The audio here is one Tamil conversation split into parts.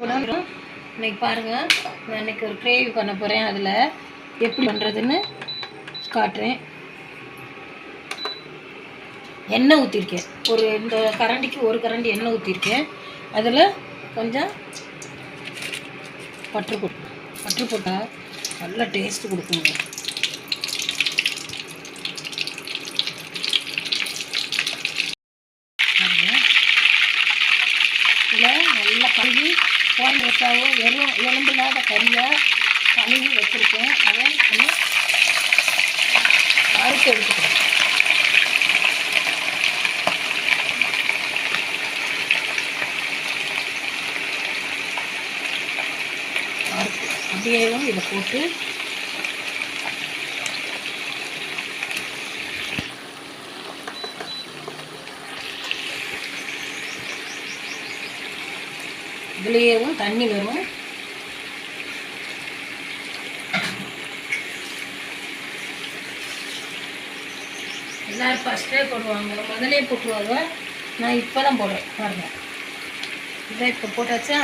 இன்னைக்கு பாருங்கள், நான் இன்றைக்கி ஒரு கிரேவி பண்ண போகிறேன். அதில் எப்படி பண்ணுறதுன்னு காட்டுறேன். எண்ணெய் ஊற்றிருக்கேன். இந்த கரண்டிக்கு ஒரு கரண்டி எண்ணெய் ஊற்றிருக்கேன். அதில் கொஞ்சம் பட்டர் போட்டால் நல்லா டேஸ்ட்டு கொடுக்குங்க. இதில் நல்லா கழுவி கோயம் ரசாவும் எலும்பில்லாத கறியாக கழுவி வச்சுருக்கேன். அதை கொஞ்சம் அறுத்து எடுத்துக்கிறேன். அப்படியேவும் இதை போட்டு இதுலேயும் தண்ணி வரும். எல்லோரும் ஃபஸ்ட்டே போடுவாங்க, முதலே போட்டுருவாங்க. நான் இப்போ தான் போடுறேன். பாருங்கள், இதை இப்போ போட்டாச்சா.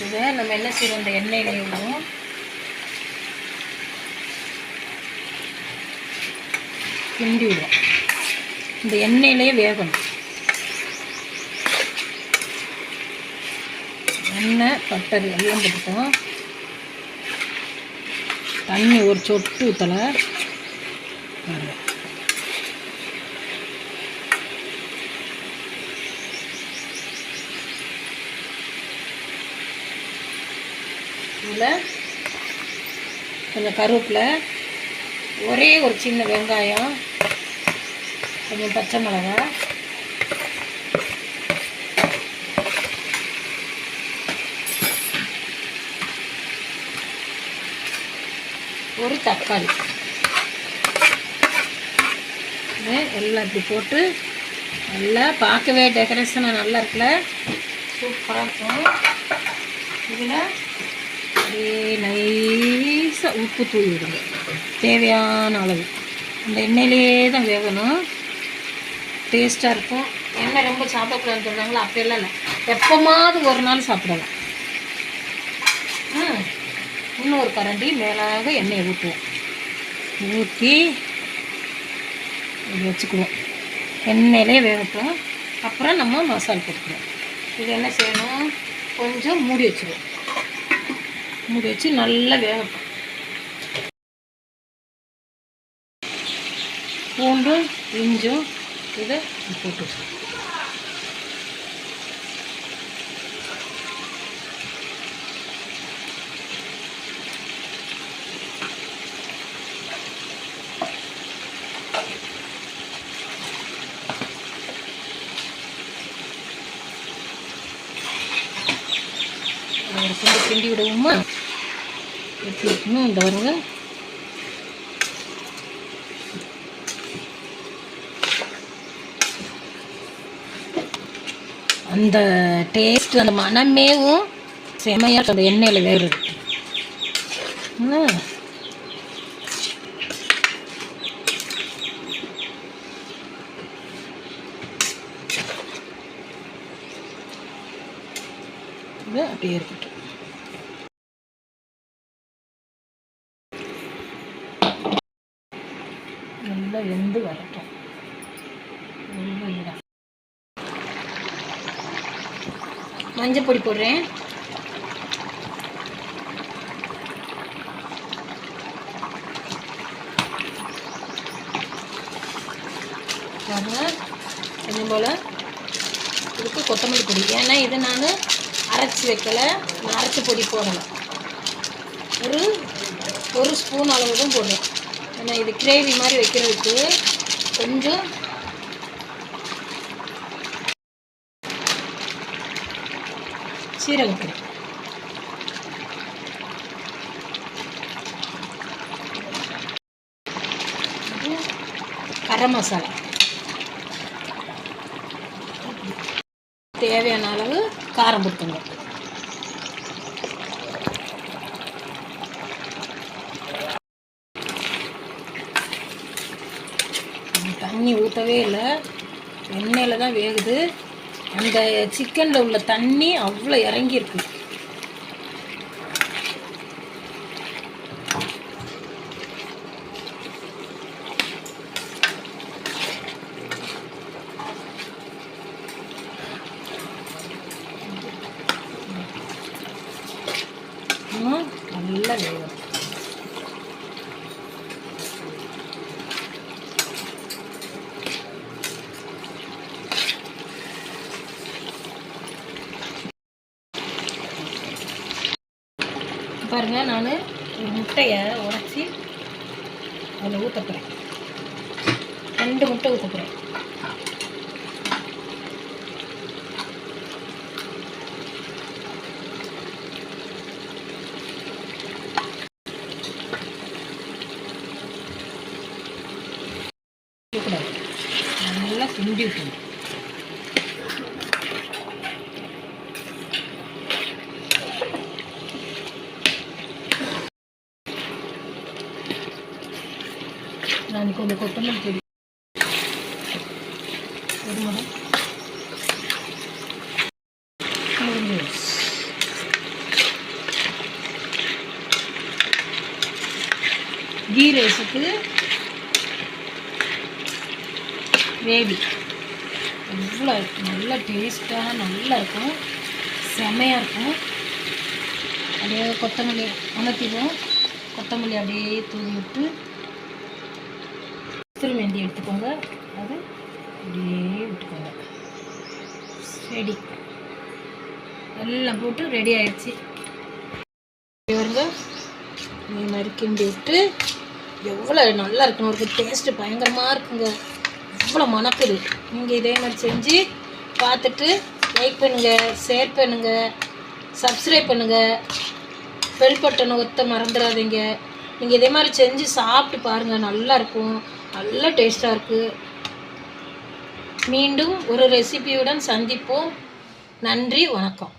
இதை நம்ம என்ன செய்வோம், இந்த எண்ணெயிலையும் கிண்டி விடுவோம். இந்த எண்ணெயிலேயே வேகணும். எண்ணெய் பட்டது எல்லாம் போட்டுட்டோம். தண்ணி ஒரு சொட்டு ஊற்றலை. இதில் கொஞ்சம் கருவேப்பிலை, ஒரே ஒரு சின்ன வெங்காயம், கொஞ்சம் பச்சை மிளகாய், ஒரு தக்காளி, எல்லாம் இப்படி போட்டு நல்லா பார்க்கவே டெக்கரேஷனாக நல்லா இருக்குல்ல, சூப்பராக இருக்கும். இதில் அப்படியே நைஸாக உப்பு தூவி விடுங்க, தேவையான அளவு. அந்த எண்ணெயிலே தான் வேகணும், டேஸ்ட்டாக இருக்கும். எண்ணெய் ரொம்ப சாப்பிடக்கூடாதுன்னு சொல்கிறாங்களா, அப்படியெல்லாம் இல்லை, எப்போமாவது ஒரு நாள் சாப்பிடலாம். இன்னொரு கரண்டி மேலாக எண்ணெயை ஊற்றி வச்சுக்குவோம். எண்ணெயிலே வேகட்டும். அப்புறம் நம்ம மசாலா போட்டுக்குவோம். இது என்ன செய்யணும், கொஞ்சம் மூடி வச்சுருவோம். மூடி வச்சு நல்லா வேகட்டும். பூண்டும் இஞ்சும் இதை போட்டு கிண்டி விடுவோமா. எப்படி இருக்கணும் இந்த வருங்க. அந்த டேஸ்ட், அந்த மனமேவும் செமையாக அந்த எண்ணெயில் வேறுது. இது அப்படியே இருக்கட்டும். நல்லா வெந்து வரட்டும். மஞ்சள் பொடி போடுறேன். கொஞ்சம் போல் இதுக்கு கொத்தமல்லி பொடி. ஏன்னா இது நான் அரைச்சி வைக்கலை, நான் அரைச்சி பொடி போடலை. ஒரு ஸ்பூன் அளவு தான் போடுறேன். ஏன்னா இது கிரேவி மாதிரி வைக்கிறதுக்கு கொஞ்சம் சீரகப்பொடி, கரம் மசாலா, தேவையான அளவு காரம் போட்டுங்க. தண்ணி ஊற்றவே இல்லை, எண்ணெயில் தான் வேகுது. அந்த சிக்கனில் உள்ள தண்ணி அவ்வளோ இறங்கியிருக்கு. பாருங்கள், நான் ஒரு முட்டையை உடைச்சி அதில் ஊற்ற போகிறேன். 2 முட்டை ஊற்ற போகிறேன். நல்லா கிண்டி விட்டுணும். நான் கொஞ்சம் கொத்தமல்லி பொடி ஒரு மணி கீ ரைஸுக்கு கிரேவி எவ்வளோ நல்லா டேஸ்ட்டாக நல்லா இருக்கும், செமையாக இருக்கும். அப்படியே கொத்தமல்லி உணர்த்திடுவோம். கொத்தமல்லி அப்படியே தூவி விட்டு கஸ்தூரி மெந்தி எடுத்துக்கோங்க, அது அப்படியே விட்டுக்கோங்க. ரெடி, எல்லாம் போட்டு ரெடி ஆயிடுச்சு. வருங்க, இந்த மாதிரி கிண்டி விட்டு எவ்வளோ நல்லா இருக்கணும், ஒரு டேஸ்ட்டு பயங்கரமாக இருக்குங்க, எவ்வளோ மணக்குது. நீங்கள் இதே மாதிரி செஞ்சு பார்த்துட்டு லைக் பண்ணுங்கள், ஷேர் பண்ணுங்கள், சப்ஸ்கிரைப் பண்ணுங்கள், பெல் பட்டனை ஒத்த மறந்துடாதீங்க. நீங்கள் இதே மாதிரி செஞ்சு சாப்பிட்டு பாருங்கள், நல்லாயிருக்கும், நல்ல டேஸ்ட்டாக இருக்குது. மீண்டும் ஒரு ரெசிபியுடன் சந்திப்போம். நன்றி, வணக்கம்.